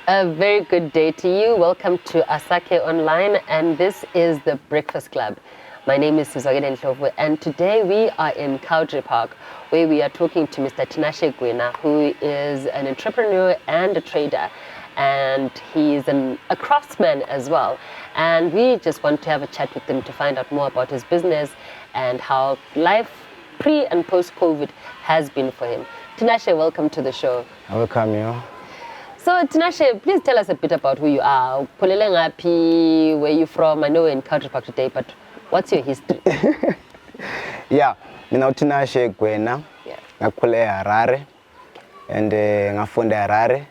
A very good day to you. Welcome to Asake Online, and this is the Breakfast Club. My name is Sizwakele Ndlovu, and today we are in Country Park, where we are talking to Mr. Tinashe Gwena, who is an entrepreneur and a trader, and he's a craftsman as well. And we just want to have a chat with him to find out more about his business and how life pre and post-COVID has been for him. Tinashe, welcome to the show. Welcome you. So Tinashe, please tell us a bit about who you are. Pulele ngapi, where you from? I know we're in Country Park today, but what's your history? Yeah, mina Tinashe Gwena. Yeah. Ngakhule Harare and ngafunda Harare.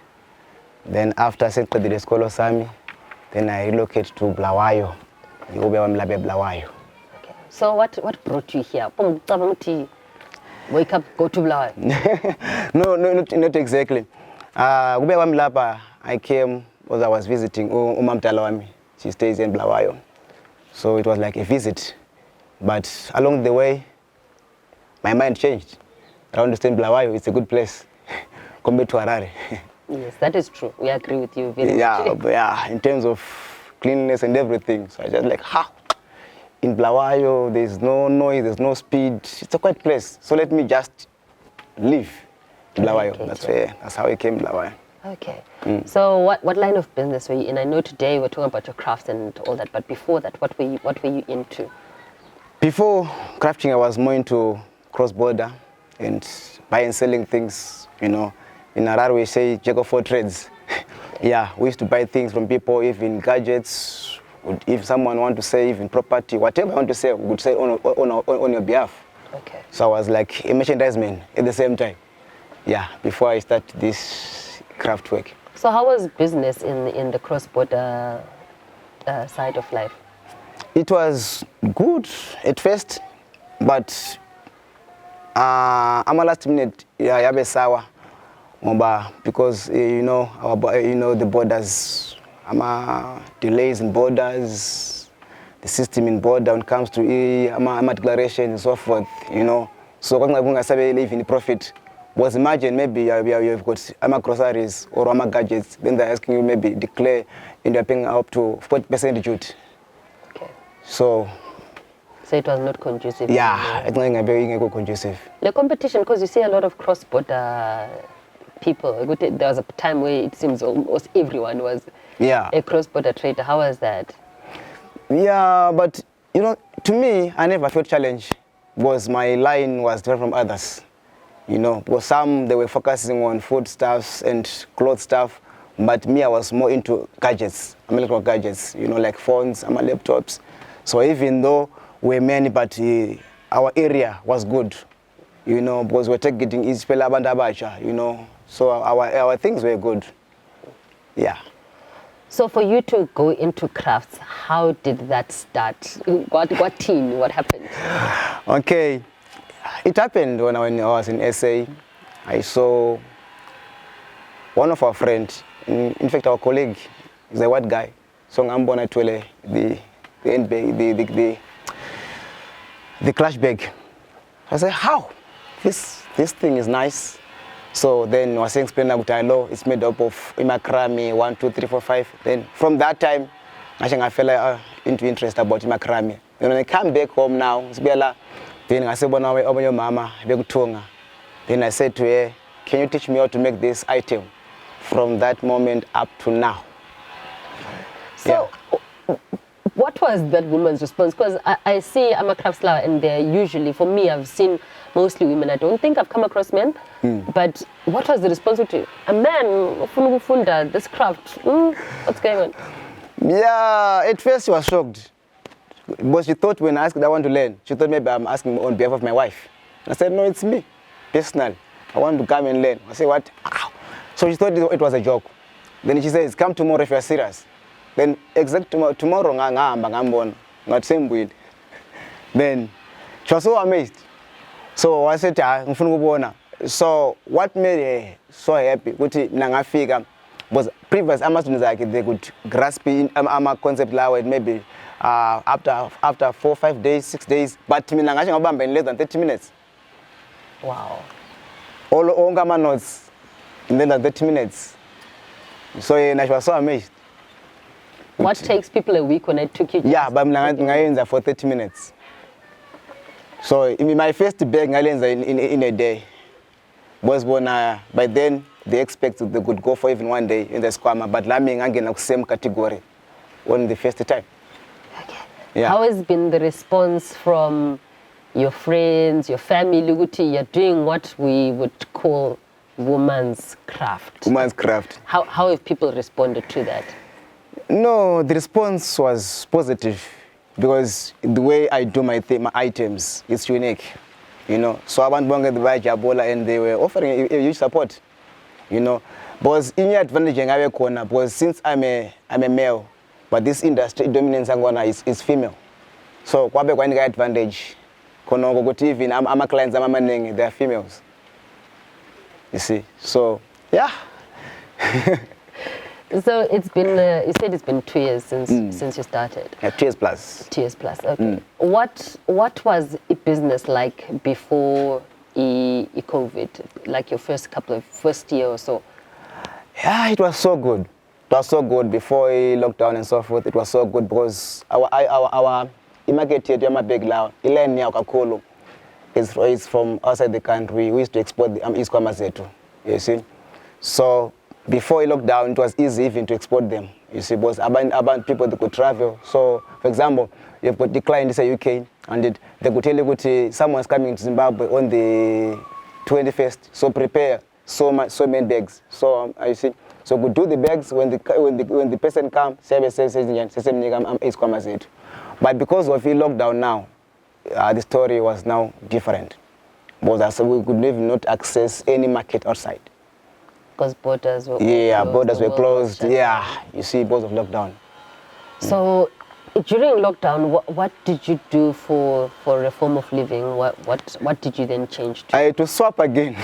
Then after sengiqedile isikolo sami, then I relocate to Bulawayo. Ngikube wami la Bulawayo. Okay. So what brought you here? Wake up, go to Bulawayo. No, not exactly. Kube wami lapha I came because I was visiting umamdala wami. She stays in Bulawayo. So it was like a visit. But along the way, my mind changed. I understand Bulawayo, it's a good place compared to Harare. Yes, that is true. We agree with you very much. Yeah, in terms of cleanliness and everything. So I just like, in Bulawayo, there's no noise, there's no speed. It's a quiet place. So let me just live in Bulawayo. Okay, That's how I came to Bulawayo. Okay. So what line of business were you in? I know today we're talking about your crafts and all that, but before that, what were you into? Before crafting, I was more into cross-border and buying and selling things, you know. In Harare, we say jack of all trades. Yeah, we used to buy things from people, even gadgets. If someone want to say even property, whatever I want to say, we would say on your behalf. Okay. So I was like a merchandise man at the same time. Yeah, before I start this craft work. So how was business in the cross-border side of life? It was good at first, but I'm a last minute yabe sawa. Because the borders, delays in borders, the system in border when it comes to declaration and so forth, you know. So when I say live in the profit, was imagine maybe you've got groceries or gadgets, then they're asking you maybe declare and you're paying up to 40% duty. Okay. So it was not conducive. Yeah, it's not conducive. The competition, because you see a lot of cross-border people. There was a time where it seems almost everyone was a cross-border trader. How was that? Yeah, but to me, I never felt challenged because my line was different from others. Because some they were focusing on food stuffs and clothes stuff, but me I was more into gadgets, electrical gadgets. Like phones, laptops. So even though we're many, but our area was good. Because we're getting each abacha, So our things were good. Yeah. So for you to go into crafts, how did that start? What team? What happened? Okay. It happened when I was in SA. I saw one of our friends, in fact our colleague, is a white guy. So ngambona twele the clash bag. I said, how? This thing is nice. So then I was explaining about it's made up of macrame 1, 2, 3, 4, 5. Then from that time, I fell into interest about macrame. Then when I come back home now, then I said, your mama, then I said to her, can you teach me how to make this item? From that moment up to now. So what was that woman's response? Because I see I'm a craftsman and they're usually, for me, I've seen mostly women. I don't think I've come across men. But what was the response to you? A man, this craft, what's going on? Yeah, at first she was shocked. But she thought when I asked I want to learn, she thought maybe I'm asking on behalf of my wife. I said, no, it's me, personal. I want to come and learn. I said, what? So she thought it was a joke. Then she says, come tomorrow if you're serious. Then tomorrow, then she was so amazed. So I said, so what made her so happy was previous they could grasp a concept maybe after 4, 5 days, 6 days, but in less than 30 minutes. Wow. All notes in less than 30 minutes. So I was so amazed. What takes people a week when I took you? Yeah, but I'm for 30 minutes. So in my first bag, I in a day. Was born by then they expect they could go for even one day in the squammer, but Laming again the same category on the first time. Okay. Yeah. How has been the response from your friends, your family? You're doing what we would call woman's craft. Woman's craft. How have people responded to that? No, the response was positive because the way I do my items is unique, you know. So I went to buy Jabola and they were offering a huge support, you know. Because in the advantage I have corner because since I'm a male, but this industry dominance is female. So I have an advantage. Even I'm clients, they are females. You see, so yeah. So it's been, you said it's been 2 years since you started. Yeah, 2 years plus. 2 years plus, okay. What was a business like before COVID, like your first year or so? Yeah, it was so good. It was so good before lockdown and so forth. It was so good because our market here, my big loud, is from outside the country. We used to export the East Kwamazetu, you see. So before lockdown, it was easy even to export them. You see, because about people that could travel. So, for example, you've got the client in the UK, and they could tell you someone's coming to Zimbabwe on the 21st. So prepare so many bags. So you see, so we do the bags when the person comes. But because of the lockdown now, the story was now different. Because we could even not access any market outside. Because borders were borders were closed. Yeah, you see, because of lockdown. So during lockdown, what did you do for a form of living? What did you then change to? I had to swap again.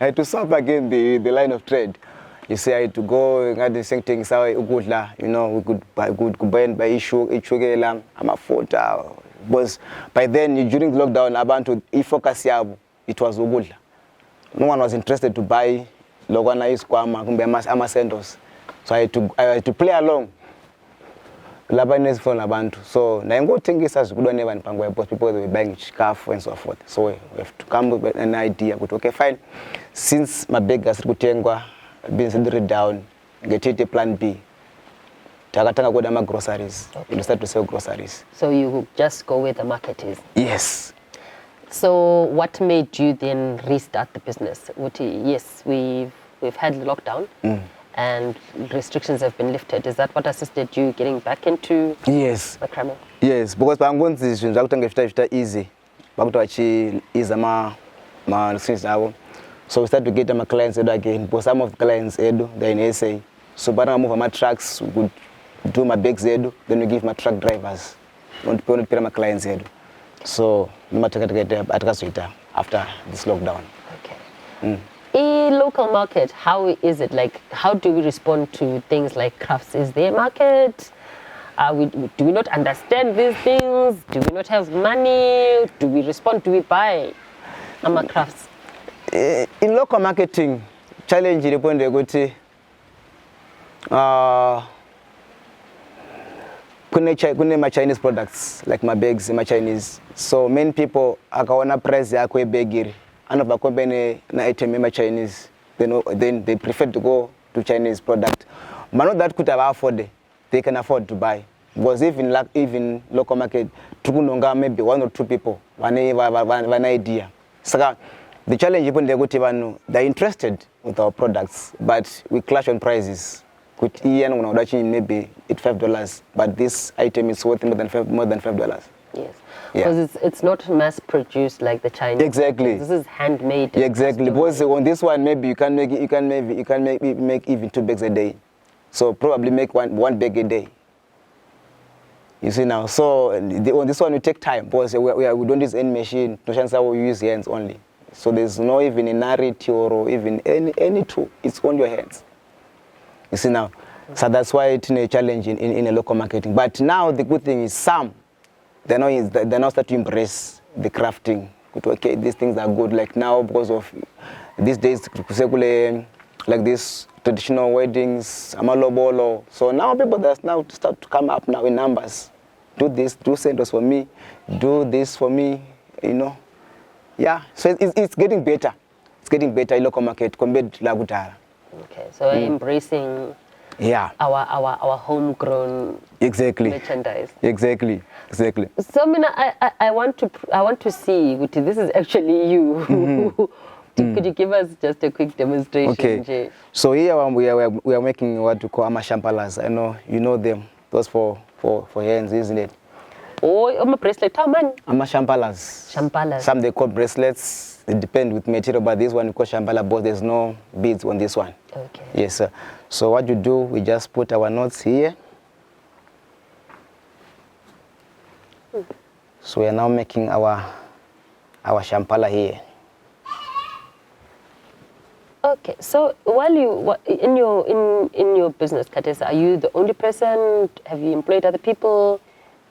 I had to swap again the line of trade. You see, I had to go and the same things. You know, we could buy issue, I'm a photo. Because by then, during the lockdown, about to focus it was ugudla. No one was interested to buy Logana is Kwama, Amasendos. So I had to play along. Labanese phone Abantu. So now I'm going to think it's as good on even Pangwa because people were buying scarf and so forth. So we have to come with an idea. But okay, fine. Since my big gas Kutengwa been settled down, get it a plan B. Tagatanga go to groceries. Okay. You start to sell groceries. So you just go where the market is? Yes. So what made you then restart the business? Yes, we've had lockdown and restrictions have been lifted. Is that what assisted you getting back into macrame? Yes, because I'm going to easy. So we start to get my clients again. But some of the clients they're in SA. So but I move my trucks, we could do my bags, then we give my truck drivers. Don't pay my clients. So after this lockdown. Okay. Local market, how is it? Like, how do we respond to things like crafts? Is there a market? Do we not understand these things? Do we not have money? Do we respond? Do we buy our crafts? In local marketing, challenge the point they go to. My Chinese products, like my bags, my Chinese. So many people akaona price yako ebegiri. And if a company na item my Chinese, then they prefer to go to Chinese product. But not that could have afford, they can afford to buy. Because even local market, maybe 1 or 2 people, one idea. So the challenge is they're interested with our products, but we clash on prices. Could maybe it's $5, but this item is worth more than $5. Yes, because it's not mass produced like the Chinese. Exactly. This is handmade. Exactly. Because on this one, maybe you can make even 2 bags a day. So probably make one bag a day. You see now. So on this one, we take time because we don't use any machine. No chance how we use hands only. So there's no even a narrative or even any tool. It's on your hands. You see now, so that's why it's a challenge in a local marketing. But now the good thing is they now start to embrace the crafting. These things are good. Like now, because of these days, like this traditional weddings, amalobolo. So now people that now start to come up now in numbers. Do this, do sandals for me, do this for me, you know. Yeah, so it's getting better. It's getting better in local market compared to Lagutara. Okay, so embracing our homegrown merchandise. Exactly. So I want to see this is actually you. Could you give us just a quick demonstration? Okay. So here we are making what we call amashampalas. I know you know them. Those for hands, isn't it? Oh, I'm a bracelet. How many? Amashampalas. Shampalas. Some they call bracelets. It depends with material, but this one we call shampala, but there's no beads on this one. Okay. Yes, sir. So what you do, we just put our knots here. So we are now making our shampala here. Okay, so while you in your business, Katesa, are you the only person? Have you employed other people,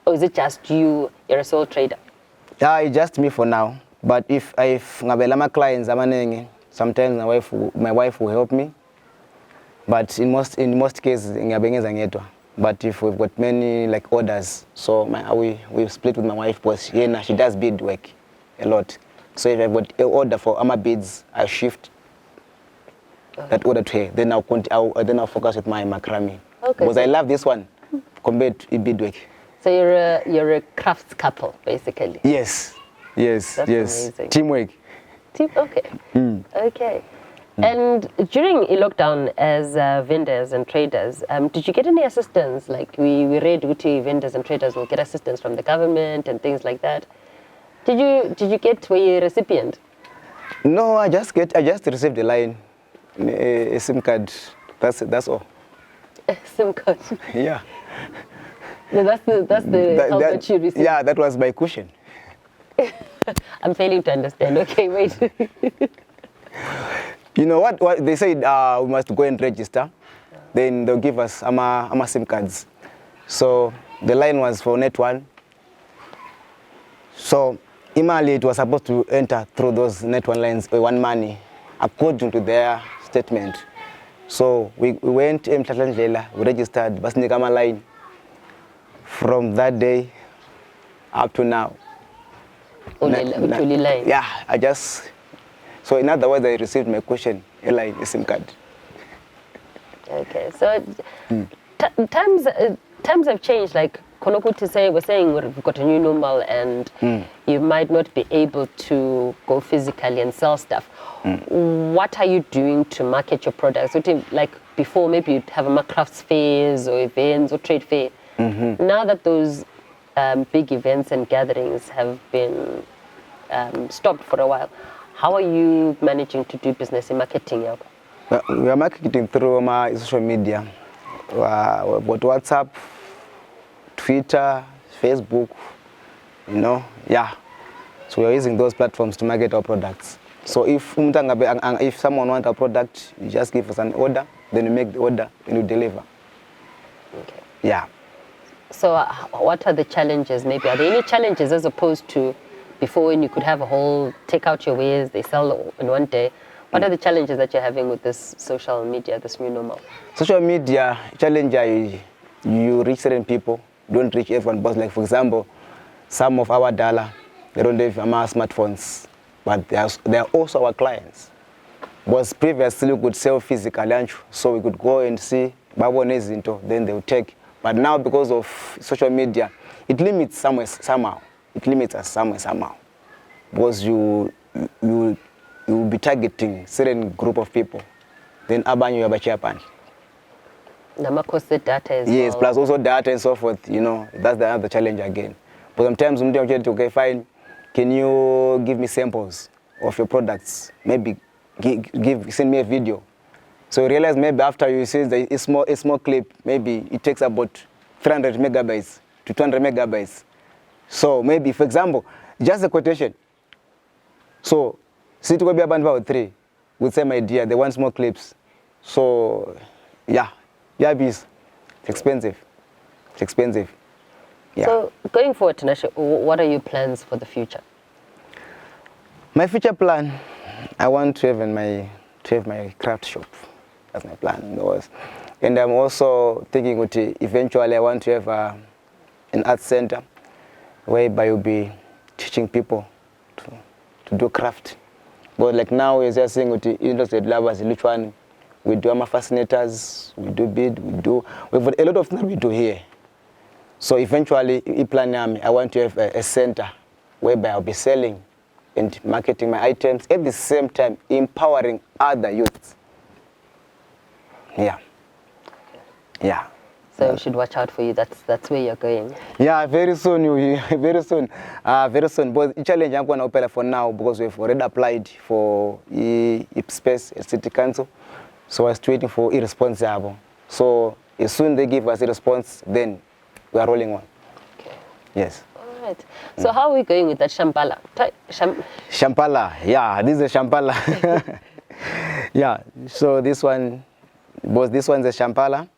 or is it just you? You're a sole trader. Yeah, it's just me for now. But if ngabelama clients amanengi, sometimes my wife will help me. But in most cases ngiyabengeza ngedwa. But if we've got many like orders, so we split with my wife because she does bead work a lot. So if I've got an order for ama beads, I shift that order to her. Then I'll focus with my macrame. Okay. Because I love this one compared to beadwork. So you're a crafts couple, basically. Yes. That's amazing. Teamwork. Okay. Okay. And during a lockdown, as vendors and traders, did you get any assistance? Like we read Uti vendors and traders will get assistance from the government and things like that. Did you get a recipient? No, I just received a line. A SIM card. That's all. A SIM card. Yeah. No, that's the help that you received. Yeah, that was my cushion. I'm failing to understand. Okay, wait. You know what they said? We must go and register. Then they'll give us ama SIM cards. So the line was for Net 1. So Imali, it was supposed to enter through those Net 1 lines one money according to their statement. So we went we registered Basnikama line. From that day up to now. Yeah, so in other words, I received my question, a line, a SIM card. Okay, so times have changed. Like Konoku we're saying we've got a new normal and you might not be able to go physically and sell stuff. What are you doing to market your products? So like before, maybe you'd have a crafts fairs or events or trade fair. Now that those big events and gatherings have been stopped for a while, how are you managing to do business in marketing? We are marketing through my social media. What WhatsApp, Twitter, Facebook, you know, yeah. So we are using those platforms to market our products. So if someone wants a product, you just give us an order, then you make the order and you deliver. Okay. Yeah. So what are the challenges? Maybe are there any challenges as opposed to before when you could have a whole, take out your wares, they sell in one day? What are the challenges that you're having with this social media, this new normal? Social media challenge, you reach certain people, don't reach everyone. But like for example, some of our dala, they don't have smartphones, but they are also our clients. Because previously we could sell physically, so we could go and see then they would take. But now because of social media, it limits somehow. It limits us somehow. Because you will be targeting certain group of people. Then abanyu yabachiapan. The data as yes, well. Plus also data and so forth, you know, that's the other challenge again. But sometimes okay, fine, can you give me samples of your products? Maybe send me a video. So you realize maybe after you see a small clip, maybe it takes about 300 megabytes to 200 megabytes. So maybe, for example, just a quotation. So, see to be about 3 with same idea, they want small clips. So, yeah, it's expensive. It's expensive. Yeah. So, going forward, Tinashe, what are your plans for the future? My future plan, I want to have my craft shop. That's my plan. And I'm also thinking eventually I want to have an art center whereby you'll be teaching people to do craft. But like now, as you're saying, with the interested lovers, which one we do fascinators, we do bead, we've got a lot of things we do here. So eventually, I want to have a center whereby I'll be selling and marketing my items at the same time empowering other youths. Yeah. Yeah. So we should watch out for you. That's where you're going. Yeah, very soon. Very soon. Very soon. But the challenge I'm going to open for now because we've already applied for space at City Council. So I was waiting for a response. So as soon as they give us a response, then we are rolling on. Okay. Yes. All right. So how are we going with that Shampala? Shampala. Yeah, this is a Shampala. Yeah. So this one's a Shampala.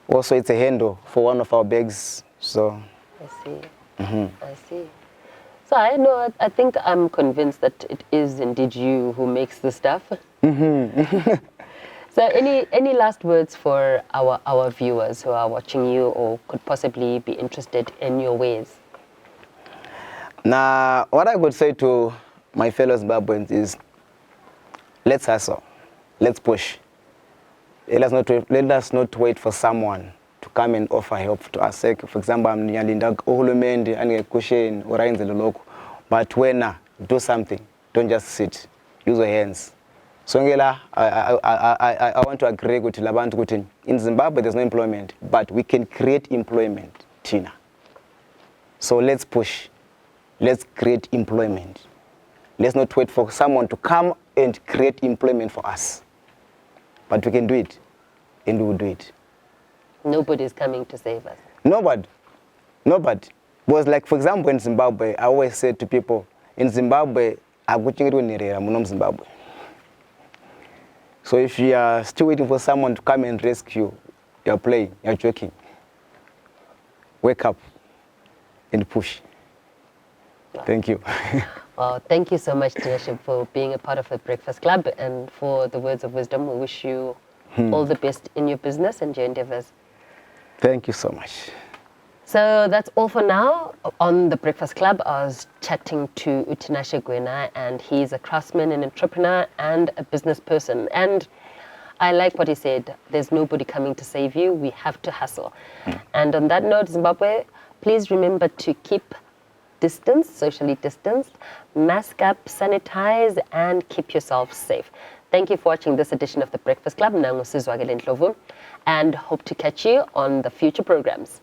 Also, it's a handle for one of our bags. So. I see. I see. So I think I'm convinced that it is indeed you who makes the stuff. So any last words for our viewers who are watching you or could possibly be interested in your ways? Now, what I would say to my fellow Zimbabweans is, let's hustle, let's push. Let us not wait for someone to come and offer help to us. For example, I'm Nyalinda Ohulumende and Kushin or Loco. But when do something, don't just sit. Use your hands. So I want to agree with Labantu Kutin. In Zimbabwe, there's no employment, but we can create employment, Tina. So let's push. Let's create employment. Let's not wait for someone to come and create employment for us. But we can do it, and we will do it. Nobody is coming to save us. Nobody. Nobody. Because like, for example, in Zimbabwe, I always say to people, in Zimbabwe, Zimbabwe. So if you are still waiting for someone to come and rescue, you're playing, you're joking. Wake up and push. Thank you. Well, thank you so much, Tinashe, for being a part of the Breakfast Club and for the words of wisdom. We wish you all the best in your business and your endeavors. Thank you so much. So that's all for now. On the Breakfast Club, I was chatting to Tinashe Gwena, and he's a craftsman, an entrepreneur, and a business person. And I like what he said. There's nobody coming to save you. We have to hustle. And on that note, Zimbabwe, please remember to keep distance, socially distanced, mask up, sanitize, and keep yourself safe. Thank you for watching this edition of the Breakfast Club. Nangu Sizwakele Ndlovu, and hope to catch you on the future programs.